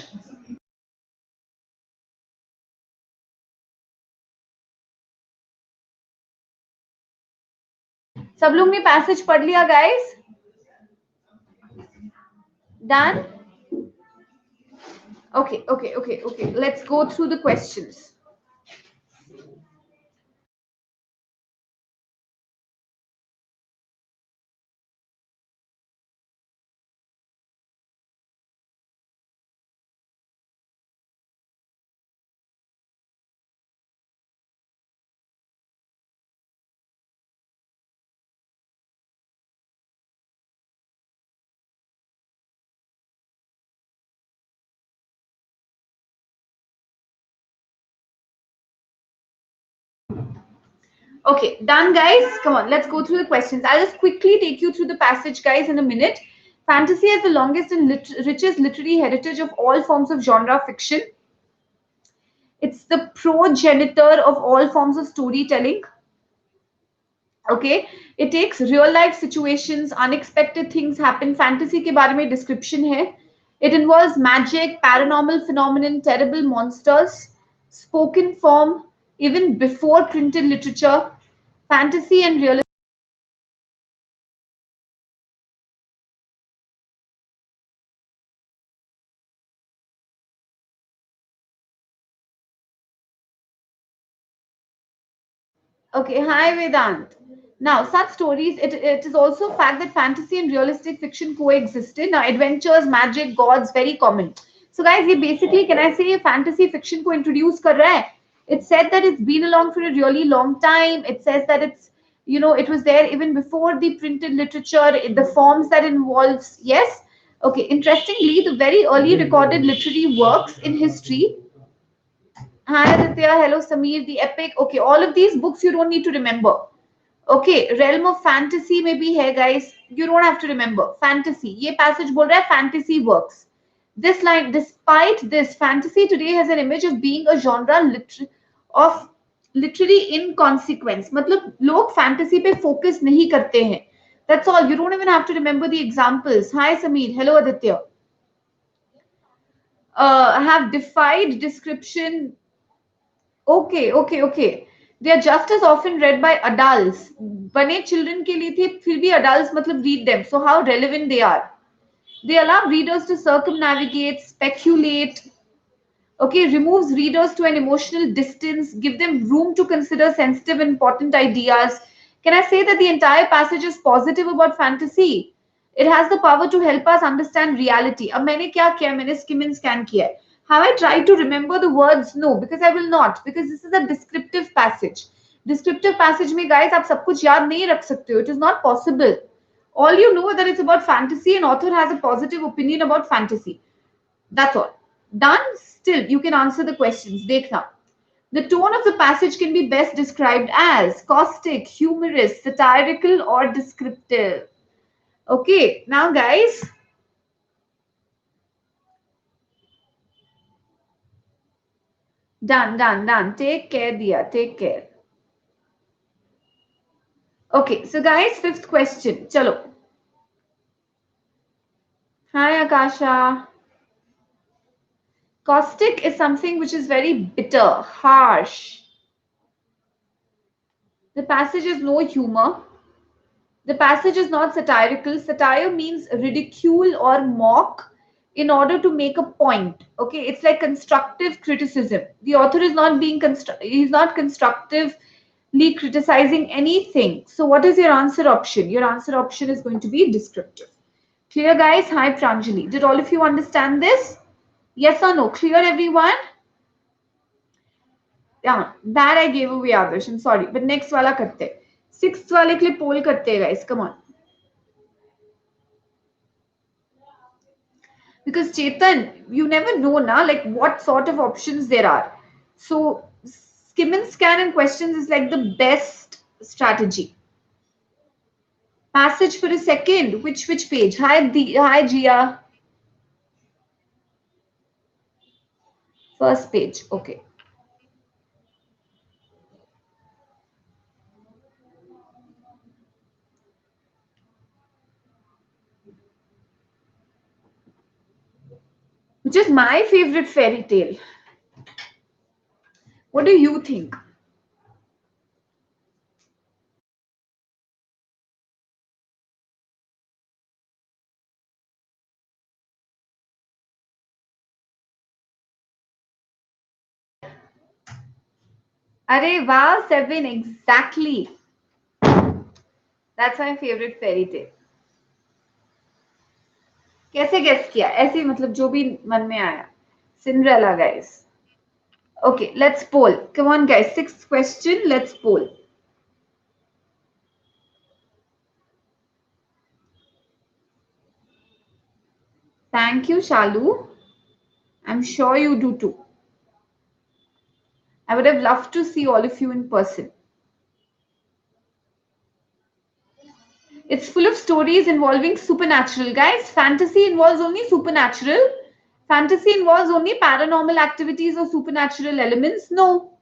सब लोग ने passage पढ़ लिया guys? Done? Okay. Let's go through the questions. Okay, done, guys. Come on, let's go through the questions. I'll just quickly take you through the passage, guys, in a minute. Fantasy has the longest and richest literary heritage of all forms of genre fiction. It's the progenitor of all forms of storytelling. Okay, it takes real life situations, unexpected things happen. Fantasy के बारे में description है. It involves magic, paranormal phenomenon, terrible monsters, spoken form, even before printed literature. Fantasy and realism. Okay, hi Vedant. Now, such stories, it is also a fact that fantasy and realistic fiction coexisted. Now, adventures, magic, gods, very common. So, guys, ये basically, can I say, fantasy fiction को introduce कर रहा है? It said that it's been along for a really long time. It says that it's, it was there even before the printed literature, the forms that involves, yes. Okay, interestingly, the very early recorded literary works in history. Hi Aditya, hello Samir, the epic. Okay, all of these books you don't need to remember. Okay, realm of fantasy में भी है guys. You don't have to remember. Fantasy. ये passage बोल रहा है fantasy works. This line, despite this, fantasy today has an image of being a genre of literary inconsequence. मतलब लोग fantasy पे focus नहीं करते हैं. That's all. You don't even have to remember the examples. Hi Samir. Hello Aditya. Have defied description. Okay. They are just as often read by adults. बने children के लिए थे, फिर भी adults मतलब read them. So how relevant they are. They allow readers to circumnavigate, speculate. Okay, removes readers to an emotional distance, give them room to consider sensitive, important ideas. Can I say that the entire passage is positive about fantasy? It has the power to help us understand reality. अब मैंने क्या किया? मैंने skim and scan किया है. Have I tried to remember the words? No, because I will not. Because this is a descriptive passage. Descriptive passage में guys आप सब कुछ याद नहीं रख सकते हो. It is not possible. All you know that it's about fantasy and author has a positive opinion about fantasy. That's all. Done. Still, you can answer the questions. Dekhna. The tone of the passage can be best described as caustic, humorous, satirical, or descriptive. Okay, now guys, done. Take care, dear. Take care. Okay, so guys, fifth question. Chalo. Hi, Akasha. Caustic is something which is very bitter, harsh. The passage has no humor. The passage is not satirical. Satire means ridicule or mock in order to make a point. Okay, it's like constructive criticism. The author is not he's not constructively criticizing anything. So, what is your answer option? Your answer option is going to be descriptive. Clear, guys? Hi, Pranjali. Did all of you understand this? Yes or no? Clear, everyone? Yeah, that I gave away, Adarsh. I'm sorry. But next wala karte. Sixth wale ke liye poll karte, guys. Come on. Because Chetan, you never know now, like what sort of options there are. So skim and scan and questions is like the best strategy. Passage for a second. Which page? Hi Gia. First page. Okay. Which is my favorite fairy tale. What do you think? Arey wow, seven exactly. That's my favorite fairy tale. कैसे guess किया? ऐसे मतलब जो भी मन में आया. Cinderella, guys. Okay, let's poll. Come on, guys. Sixth question. Let's poll. Thank you, Shalu. I'm sure you do too. I would have loved to see all of you in person. It's full of stories involving supernatural. Guys, fantasy involves only supernatural. Fantasy involves only paranormal activities or supernatural elements. No.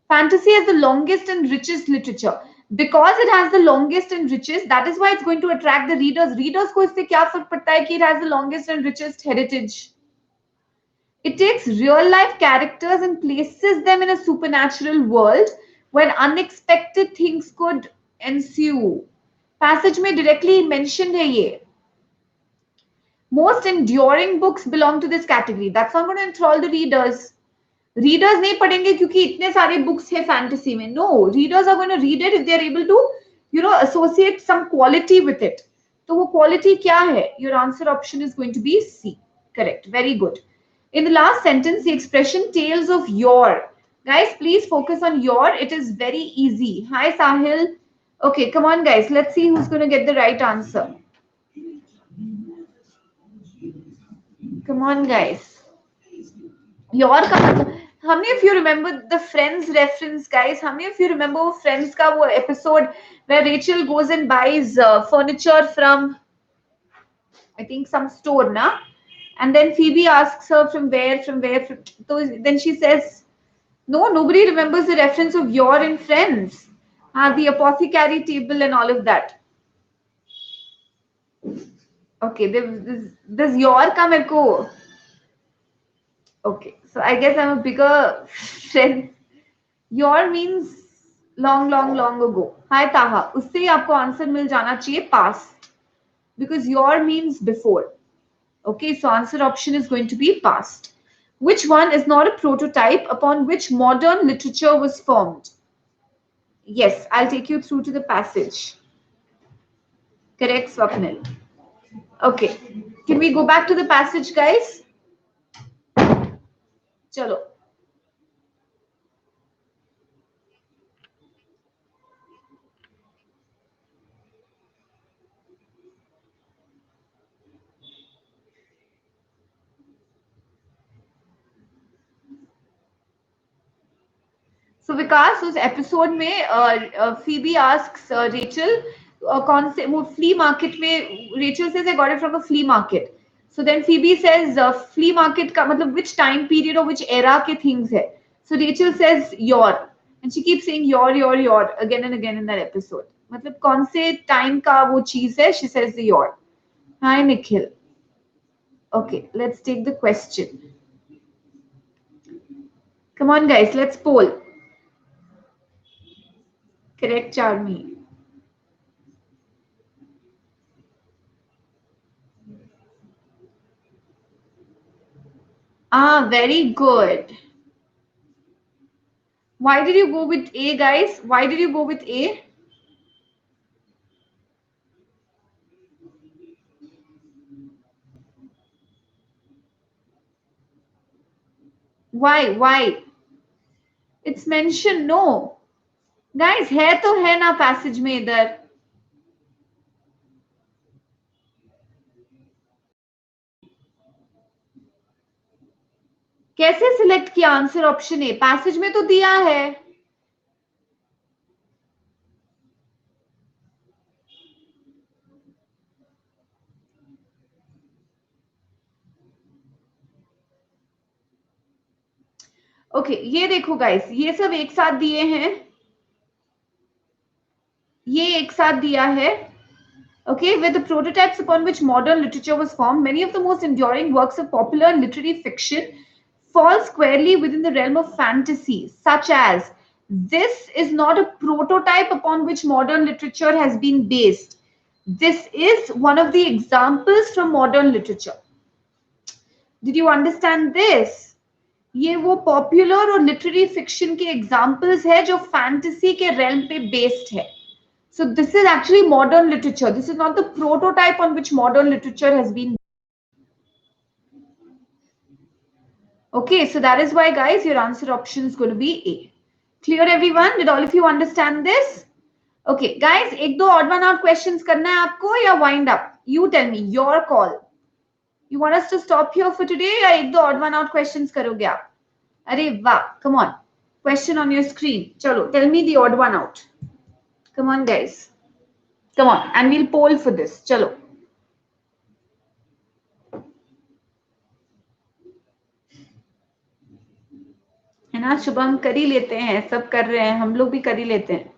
Fantasy has the longest and richest literature. Because it has the longest and richest, that is why it's going to attract the readers. Readers को इससे क्या फर्क पड़ता है कि it has the longest and richest heritage. It takes real life characters and places them in a supernatural world where unexpected things could ensue. Passage में directly mentioned है ये. Most enduring books belong to this category. That's not going to enthrall the readers. Readers नहीं पढ़ेंगे क्योंकि इतने सारे books है fantasy में. No, readers are going to read it if they are able to, associate some quality with it. तो वो quality क्या है? Your answer option is going to be C. Correct. Very good. In the last sentence, the expression tales of yore. Guys, please focus on yore. It is very easy. Hi, Sahil. Okay, come on, guys. Let's see who's going to get the right answer. Come on, guys. Yore का मतलब, how many of you remember the Friends reference, guys? How many of you remember Friends का वो episode where Rachel goes and buys furniture from, I think, some store, na? And then Phoebe asks her from where. So then she says, no, nobody remembers the reference of Yore in Friends. The apothecary table and all of that. Okay, this Yore ka mere ko. Okay, so I guess I'm a bigger Friends. Yore means long, long, long ago. Hi Taha, उससे ही आपको answer मिल जाना चाहिए past. Because Yore means before. Okay, so answer option is going to be past. Which one is not a prototype upon which modern literature was formed? Yes, I'll take you through to the passage. Correct, Swapnil. Okay, can we go back to the passage, guys? Chalo. So Vikas, उस episode में Phoebe asks Rachel कौन से वो flea market में Rachel says I got it from a flea market. So then Phoebe says flea market का मतलब which time period or which era के things है. So Rachel says your and she keeps saying your again and again in that episode. मतलब कौन से time का वो चीज है? She says the your. Hi Nikhil. Okay, let's take the question. Come on guys, let's poll. Correct, Charmi. Very good. Why did you go with A, guys? Why did you go with A? Why? It's mentioned, no. Guys, है तो है ना passage में इधर. कैसे select किया answer option A? Passage में तो दिया है. ओके, ये देखो गाइस, ये सब एक साथ दिए हैं. ये एक साथ दिया है. Okay, with the prototypes upon which modern literature was formed, many of the most enduring works of popular literary fiction fall squarely within the realm of fantasy, such as this is not a prototype upon which modern literature has been based. This is one of the examples from modern literature. Did you understand this? ये वो popular और literary fiction के examples है जो fantasy के realm पे based है. So this is actually modern literature. This is not the prototype on which modern literature has been. Okay, so that is why, guys, your answer option is going to be A. Clear, everyone? Did all of you understand this? Okay, guys, एक दो odd one out questions करना है आपको या wind up? You tell me, your call. You want us to stop here for today या एक दो odd one out questions करोगे आप? अरे वाह, come on. Question on your screen. चलो, tell me the odd one out. Come on, guys. Come on, and we'll poll for this. चलो. है ना शुभम, कर ही लेते हैं, सब कर रहे हैं, हम लोग भी कर ही लेते हैं.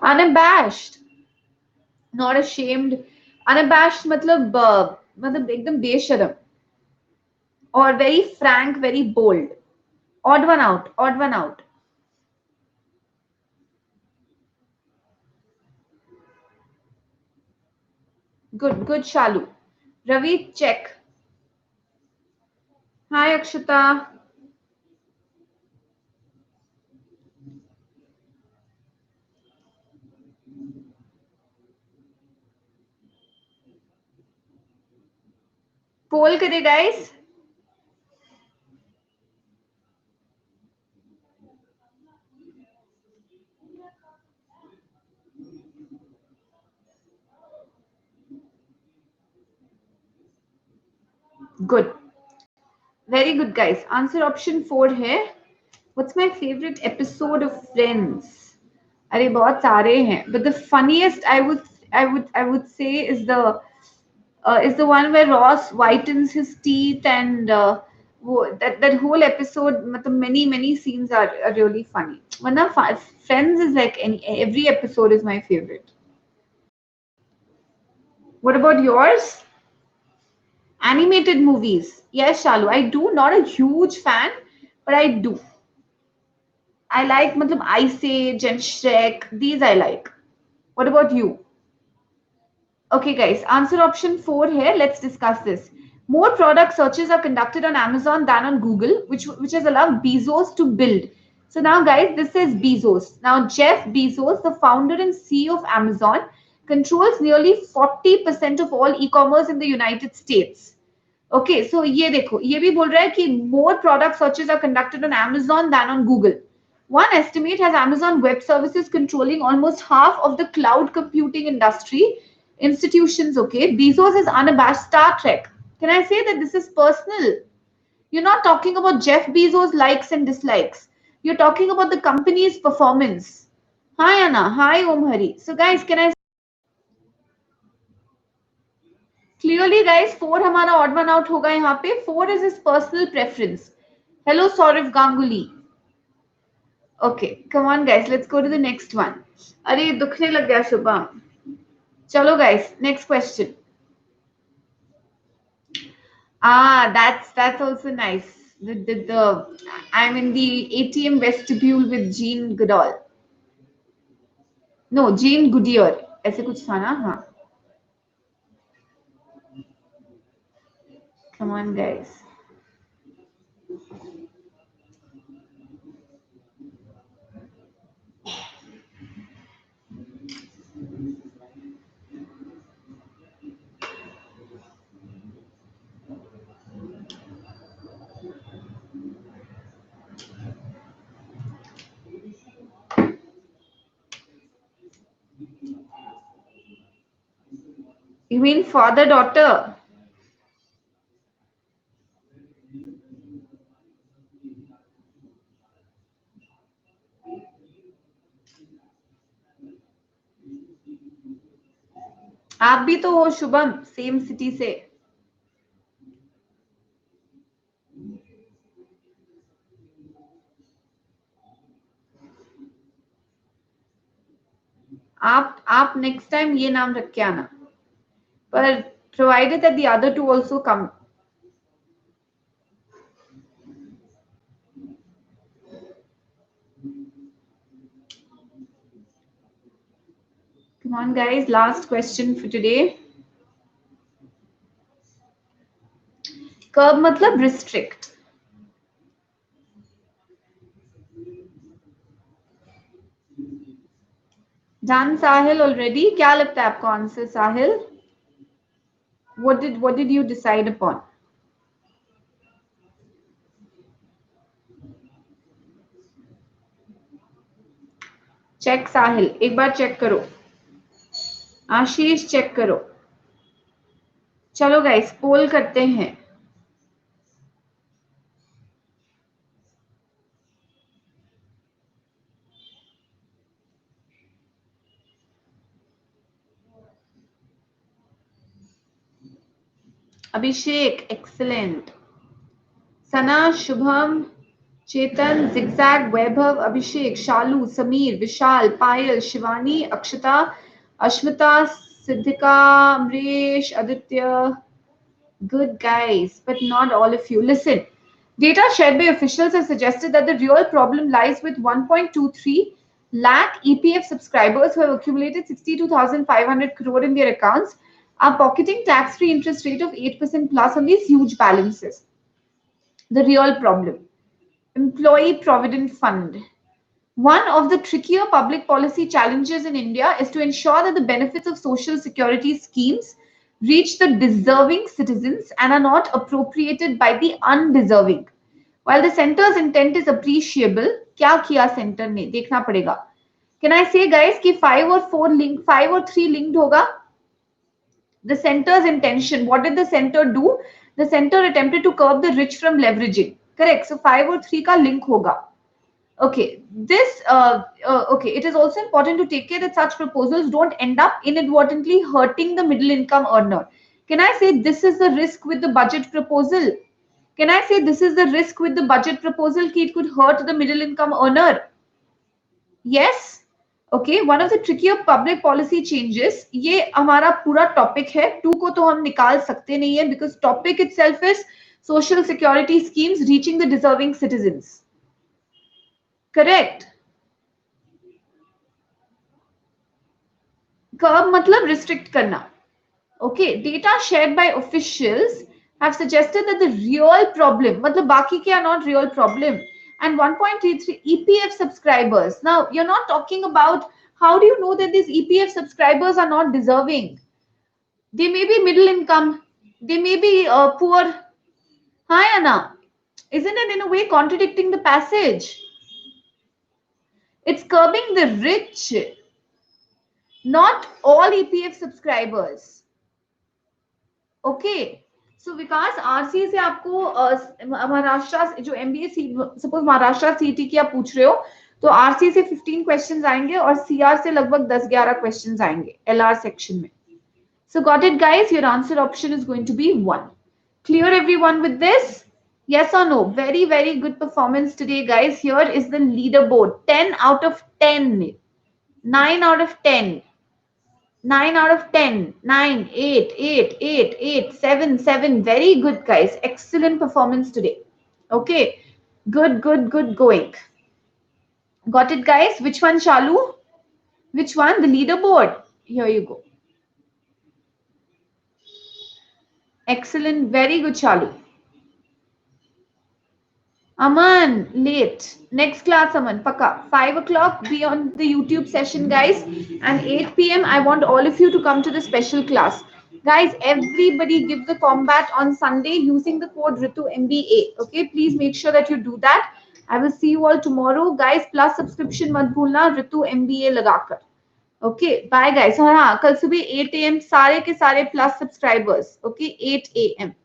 Unabashed, not ashamed. Unabashed मतलब एकदम बेशरम, और very frank, very bold. Odd one out, odd one out. Good, good, Shalu. Ravi, check. Hi, Akshita. Poll करें, guys. Good. Very good, guys. Answer option 4 है. What's my favorite episode of Friends? अरे बहुत सारे हैं, but the funniest I would say is the one where Ross whitens his teeth, and that whole episode. मतलब many scenes are really funny. वरना Friends is like every episode is my favorite. What about yours? Animated movies. Yes, Shalu, I do. Not a huge fan, but I do. I like matlab Ice Age and Shrek. These I like. What about you? Okay, guys. Answer option 4 here. Let's discuss this. More product searches are conducted on Amazon than on Google, which has allowed Bezos to build. So now, guys, this is Bezos. Now, Jeff Bezos, the founder and CEO of Amazon, controls nearly 40% of all e-commerce in the United States. Okay, so ये देखो, ये भी बोल रहा है कि more product searches are conducted on Amazon than on Google. One estimate has Amazon Web Services controlling almost half of the cloud computing industry institutions. Okay, Bezos is unabashed. Star Trek. Can I say that this is personal? You're not talking about Jeff Bezos' likes and dislikes. You're talking about the company's performance. Hi Anna. Hi Om Hari. So guys, can I clearly, guys, 4 हमारा odd one out होगा यहाँ पे. 4 is his personal preference. Hello, Saurav Ganguly. Okay, come on, guys. Let's go to the next one. अरे दुखने लग गया शुभम. चलो, guys. Next question. That's also nice. I'm in the ATM vestibule with Jean Goodall. No, Jean Goodyear. ऐसे कुछ था ना? हाँ. Come on, guys. You mean father-daughter? आप भी तो हो शुभम, सेम सिटी से. आप नेक्स्ट टाइम ये नाम रख के आना, पर provided that the other two also come. Come on, guys. Last question for today. Curb मतलब restrict. Done, Sahil already. क्या लगता है आपको answer, Sahil? What did you decide upon? Check Sahil, एक बार चेक करो. आशीष चेक करो. चलो गाइस, पोल करते हैं. Abhishek excellent. Sana, Shubham, Chetan, zigzag, Vaibhav, Abhishek, Shalu, Sameer, Vishal, Payal, Shivani, Akshata, Ashmita, Siddhika, Amrish, Aditya. Good guys, but not all of you. Listen, data shared by officials have suggested that the real problem lies with 1.23 lakh EPF subscribers who have accumulated 62,500 crore in their accounts, are pocketing tax-free interest rate of 8% plus on these huge balances. The real problem, Employee Provident Fund. One of the trickier public policy challenges in India is to ensure that the benefits of social security schemes reach the deserving citizens and are not appropriated by the undeserving. While the center's intent is appreciable, क्या किया centre ने देखना पड़ेगा. Can I say guys कि 5 or 3 linked होगा? The center's intention. What did the center do? The center attempted to curb the rich from leveraging. Correct. So 5 or 3 का link होगा. Okay, okay. It is also important to take care that such proposals don't end up inadvertently hurting the middle income earner. Can I say this is the risk with the budget proposal? Can I say this is the risk with the budget proposal कि it could hurt the middle income earner? Yes. Okay, one of the trickier public policy changes. ये हमारा पूरा topic है. 2 को तो हम निकाल सकते नहीं है because topic itself is social security schemes reaching the deserving citizens. Correct. Curb मतलब restrict करना. Okay, data shared by officials have suggested that the real problem, मतलब बाकी के are not real problem, and 1.33 EPF subscribers. Now, you're not talking about how do you know that these EPF subscribers are not deserving? They may be middle income, they may be poor. Hi, Anna. Isn't it in a way contradicting the passage? It's curbing the rich, not all EPF subscribers. Okay. So Vikas, RC से आपको महाराष्ट्र जो MBA suppose Maharashtra सीटी की आप पूछ रहे हो, तो आरसी से 15 क्वेश्चंस आएंगे और सीआर से लगभग 10-11 क्वेश्चंस आएंगे एलआर सेक्शन में. So got it guys, your answer option is going to be 1. Clear everyone with this? Yes or no? Very, very good performance today, guys. Here is the leaderboard. 10 out of 10. 9 out of 10. 9 out of 10. 9, 8, 8, 8, 8, 7, 7. Very good, guys. Excellent performance today. Okay. Good, good, good going. Got it, guys? Which one, Shalu? Which one? The leaderboard. Here you go. Excellent. Very good, Shalu. Aman, late. Next class, Aman. Paka. 5 o'clock, be on the YouTube session, guys. And 8 p.m., I want all of you to come to the special class. Guys, everybody give the combat on Sunday using the code RITUMBA. Okay, please make sure that you do that. I will see you all tomorrow. Guys, plus subscription mat bhulna, RITUMBA lagakar. Okay, bye guys. हाँ, कल सुबह 8 a.m. सारे के सारे plus subscribers. Okay, 8 a.m.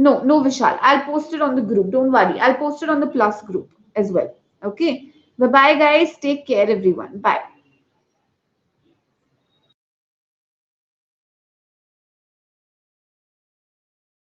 No, no, Vishal. I'll post it on the group. Don't worry. I'll post it on the plus group as well. Okay. Bye-bye, guys. Take care, everyone. Bye.